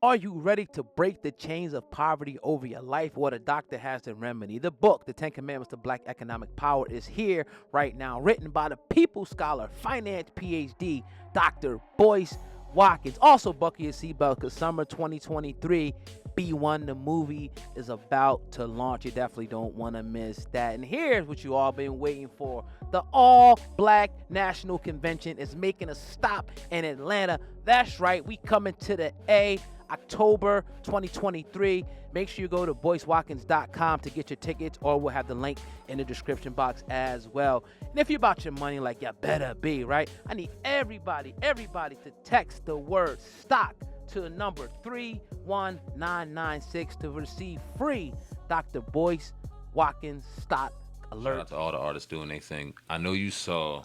Are you ready to break the chains of poverty over your life? What a doctor has the remedy. The book, The 10 Commandments to Black Economic Power, is here right now, written by the People Scholar, finance PhD, Dr. Boyce Watkins. Also, buckle your seatbelt because summer 2023, B1, the movie, is about to launch. You definitely don't want to miss that. And here's what you all been waiting for. The All-Black National Convention is making a stop in Atlanta. That's right, we coming to the A. October 2023. Make sure you go to boycewatkins.com to get your tickets, or we'll have the link in the description box as well. And if you're about your money, like you better be, right? I need everybody to text the word stock to the number 31996 to receive free Dr. Boyce Watkins stock alert. Shout out to all the artists doing their thing. I know you saw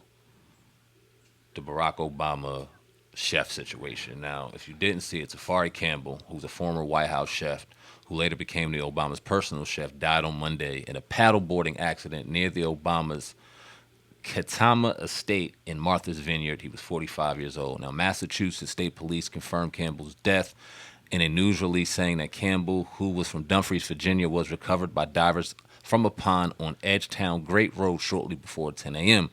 the Barack Obama chef situation. Now, if you didn't see it, Tafari Campbell, who's a former White House chef who later became the Obama's personal chef, died on Monday in a paddleboarding accident near the Obama's Katama estate in Martha's Vineyard. He was 45 years old. Now, Massachusetts State Police confirmed Campbell's death in a news release saying that Campbell, who was from Dumfries, Virginia, was recovered by divers from a pond on Edgartown Great Road shortly before 10 a.m.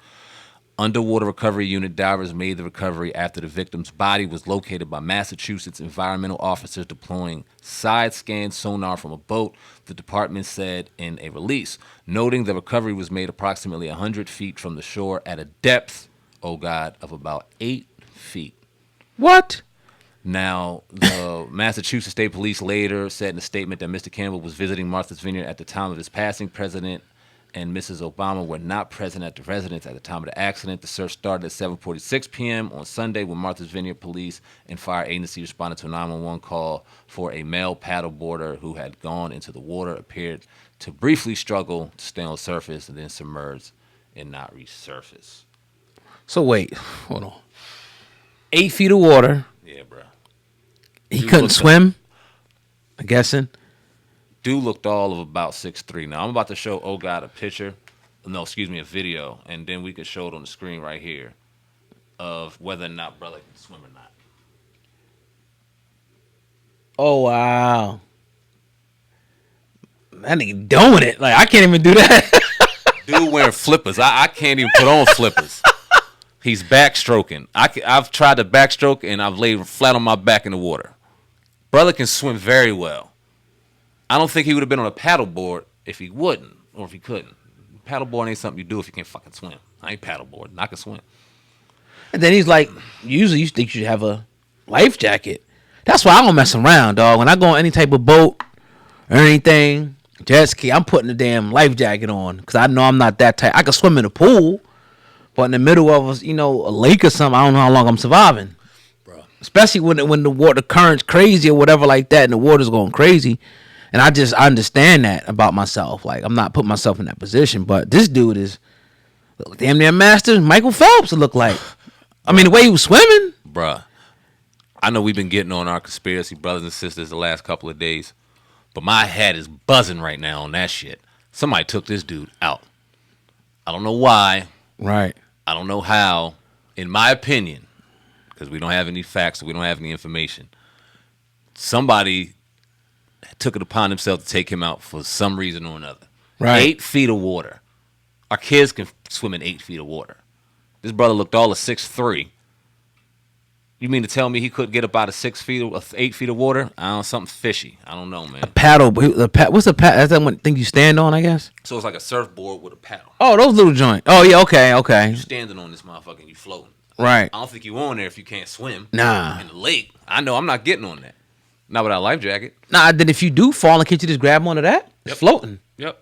Underwater recovery unit divers made the recovery after the victim's body was located by Massachusetts environmental officers deploying side-scan sonar from a boat, the department said in a release, noting the recovery was made approximately 100 feet from the shore at a depth, oh God, of about 8 feet. What? Now, the Massachusetts State Police later said in a statement that Mr. Campbell was visiting Martha's Vineyard at the time of his passing. President and Mrs. Obama were not present at the residence at the time of the accident. The search started at 7:46 p.m. on Sunday when Martha's Vineyard Police and Fire Agency responded to a 911 call for a male paddleboarder who had gone into the water, appeared to briefly struggle to stay on the surface and then submerge and not resurface. So wait, hold on. 8 feet of water. Yeah, bro. He couldn't swim, I'm guessing. Dude looked all of about 6'3". Now, I'm about to show a picture. No, excuse me, a video. And then we could show it on the screen right here of whether or not brother can swim or not. Oh, wow. That nigga doing it. Like, I can't even do that. Dude wearing flippers. I can't even put on flippers. He's backstroking. I've tried to backstroke, and I've laid flat on my back in the water. Brother can swim very well. I don't think he would have been on a paddleboard if he wouldn't, or if he couldn't. Paddleboard ain't something you do if you can't fucking swim. I ain't paddleboarding. I can swim. And then he's like, usually you think you should have a life jacket. That's why I don't mess around, dog. When I go on any type of boat or anything, jet ski, I'm putting the damn life jacket on because I know I'm not that tight. I can swim in the pool, but in the middle of a lake or something, I don't know how long I'm surviving. Bro. Especially when the current's crazy or whatever like that, and the water's going crazy. And I understand that about myself. Like, I'm not putting myself in that position. But this dude is damn near master Michael Phelps to look like. I mean, the way he was swimming. Bruh. I know we've been getting on our conspiracy brothers and sisters the last couple of days. But my head is buzzing right now on that shit. Somebody took this dude out. I don't know why. Right. I don't know how. In my opinion, because we don't have any facts, we don't have any information, somebody took it upon himself to take him out for some reason or another. Right. 8 feet of water. Our kids can swim in 8 feet of water. This brother looked all of 6'3". You mean to tell me he couldn't get up out of 8 feet of water? I don't know, something fishy. I don't know, man. A paddle. What's a paddle? That's that one thing you stand on, I guess? So it's like a surfboard with a paddle. Oh, those little joints. Oh, yeah, okay. You're standing on this motherfucker and you floating. Right. I don't think you on there if you can't swim. Nah. In the lake. I know I'm not getting on that. Not without a life jacket. Nah, then if you do fall, can't you just grab onto that? It's floating. Yep.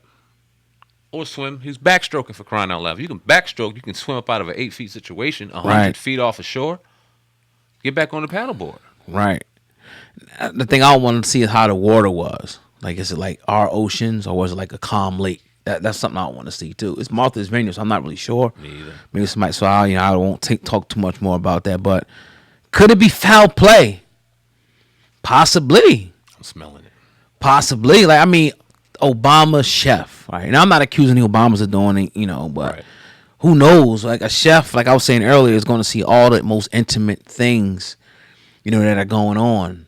Or swim. He's backstroking, for crying out loud. If you can backstroke, you can swim up out of an 8 feet situation, 100 feet off of shore. Get back on the paddleboard. Right. The thing I want to see is how the water was. Like, is it like our oceans or was it like a calm lake? That's something I want to see too. It's Martha's Vineyard, so I'm not really sure. Me either. Maybe somebody. So I won't talk too much more about that. But could it be foul play? Possibly. I'm smelling it. Possibly. Like, I mean, Obama chef, right? And I'm not accusing the Obamas of doing it, but right. Who knows? Like a chef, like I was saying earlier, is going to see all the most intimate things that are going on.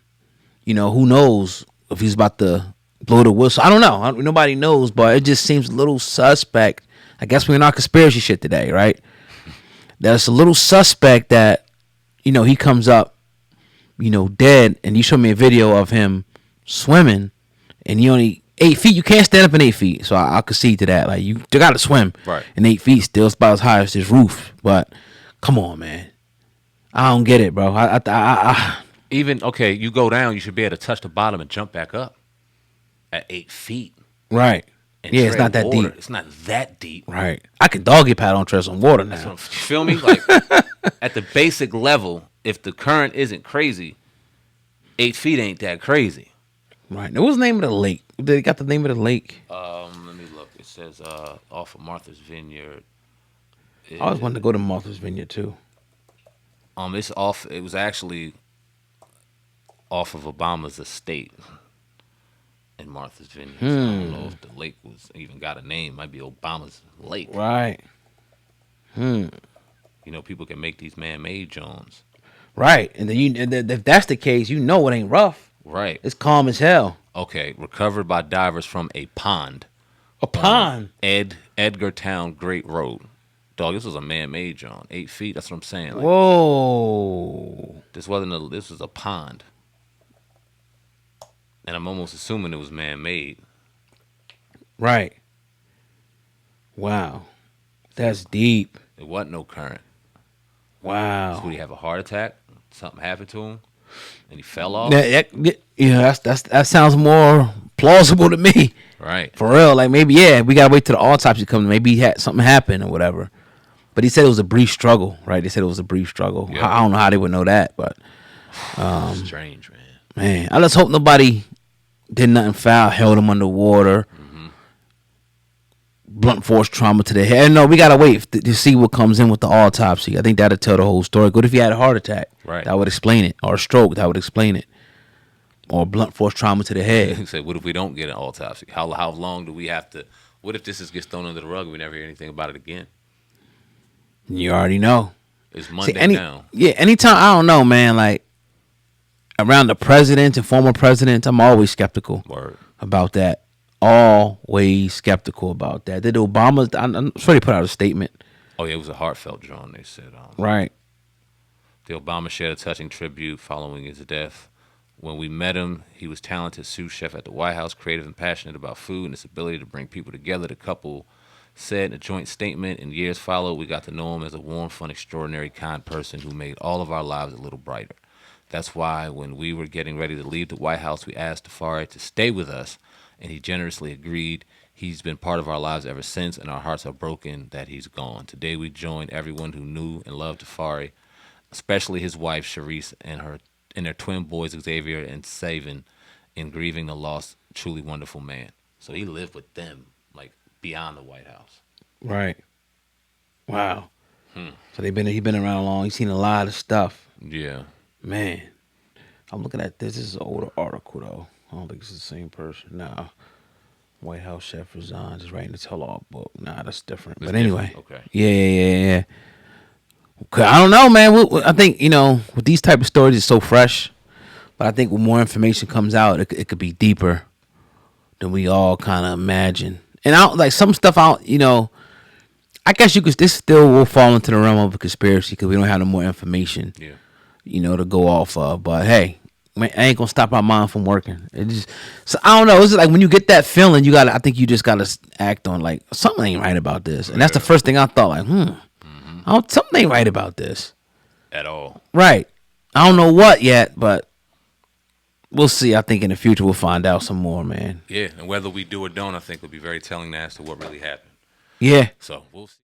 Who knows if he's about to blow the whistle? I don't know. Nobody knows, but it just seems a little suspect. I guess we're in our conspiracy shit today, right? That's a little suspect that, he comes up, dead, and you show me a video of him swimming, and he only 8 feet. You can't stand up in 8 feet, so I'll concede to that. Like, you got to swim, right? In 8 feet, still it's about as high as his roof. But come on, man, I don't get it, bro. Even okay, you go down, you should be able to touch the bottom and jump back up at 8 feet, right? Yeah, it's not that deep. It's not that deep. Right. I can doggy paddle on treads on water now. You feel me? Like, at the basic level, if the current isn't crazy, 8 feet ain't that crazy. Right. Now, what's the name of the lake? They got the name of the lake. Let me look. It says off of Martha's Vineyard. I always wanted to go to Martha's Vineyard too. It's off. It was actually off of Obama's estate in Martha's Vineyard. So I don't know if the lake was even got a name. It might be Obama's Lake. Right. People can make these man-made Jones. Right. And then if that's the case, it ain't rough. Right. It's calm as hell. Okay. Recovered by divers from a pond. A pond? Edgartown Great Road. Dog, this was a man-made John. 8 feet. That's what I'm saying. Like, whoa. This was a pond. And I'm almost assuming it was man-made. Right. Wow. That's deep. It wasn't no current. Wow. So would he have a heart attack? Something happened to him? And he fell off? That sounds more plausible to me. Right. For real. Like, maybe, we got to wait till the autopsy comes. Maybe something happened or whatever. But he said it was a brief struggle, right? They said it was a brief struggle. Yep. I don't know how they would know that, but... strange, man. Man, I just hope nobody did nothing foul, held him underwater. Blunt force trauma to the head. No, we gotta wait to see what comes in with the autopsy. I think that'll tell the whole story. What if he had a heart attack? Right. That would explain it. Or a stroke. That would explain it. Or blunt force trauma to the head. He said, what if we don't get an autopsy? How long do we have to... What if this gets thrown under the rug and we never hear anything about it again? You already know. It's Monday now. Yeah, anytime, I don't know, man, like, around the president and former presidents, I'm always skeptical about that. Always skeptical about that. Did Obama? I'm sure they put out a statement. Oh yeah, it was a heartfelt John. They said, right. The Obama shared a touching tribute following his death. When we met him, he was talented sous chef at the White House, creative and passionate about food and his ability to bring people together. The couple said in a joint statement. In years followed, we got to know him as a warm, fun, extraordinary, kind person who made all of our lives a little brighter. That's why when we were getting ready to leave the White House, we asked Tafari to stay with us, and he generously agreed. He's been part of our lives ever since, and our hearts are broken that he's gone. Today, we join everyone who knew and loved Tafari, especially his wife, Sharice, and their twin boys, Xavier and Savan, in grieving the lost, truly wonderful man. So he lived with them, like, beyond the White House. Right. Wow. So he been around long. He's seen a lot of stuff. Yeah. Man. I'm looking at this. This is an older article, though. I don't think it's the same person. Nah. White House chef resigns. Just writing the tell-all book. Nah, that's different. But anyway. Okay. Yeah. Okay, I don't know, man. I think, with these type of stories, it's so fresh. But I think when more information comes out, it could be deeper than we all kind of imagine. And some stuff I guess this still will fall into the realm of a conspiracy because we don't have no more information, to go off of. But hey, man, I ain't gonna stop our mind from working. So I don't know. It's just like when you get that feeling, I think you just gotta act on like something ain't right about this, and that's the first thing I thought. Like, something ain't right about this at all. Right. I don't know what yet, but we'll see. I think in the future we'll find out some more, man. Yeah, and whether we do or don't, I think will be very telling as to what really happened. Yeah. So we'll see.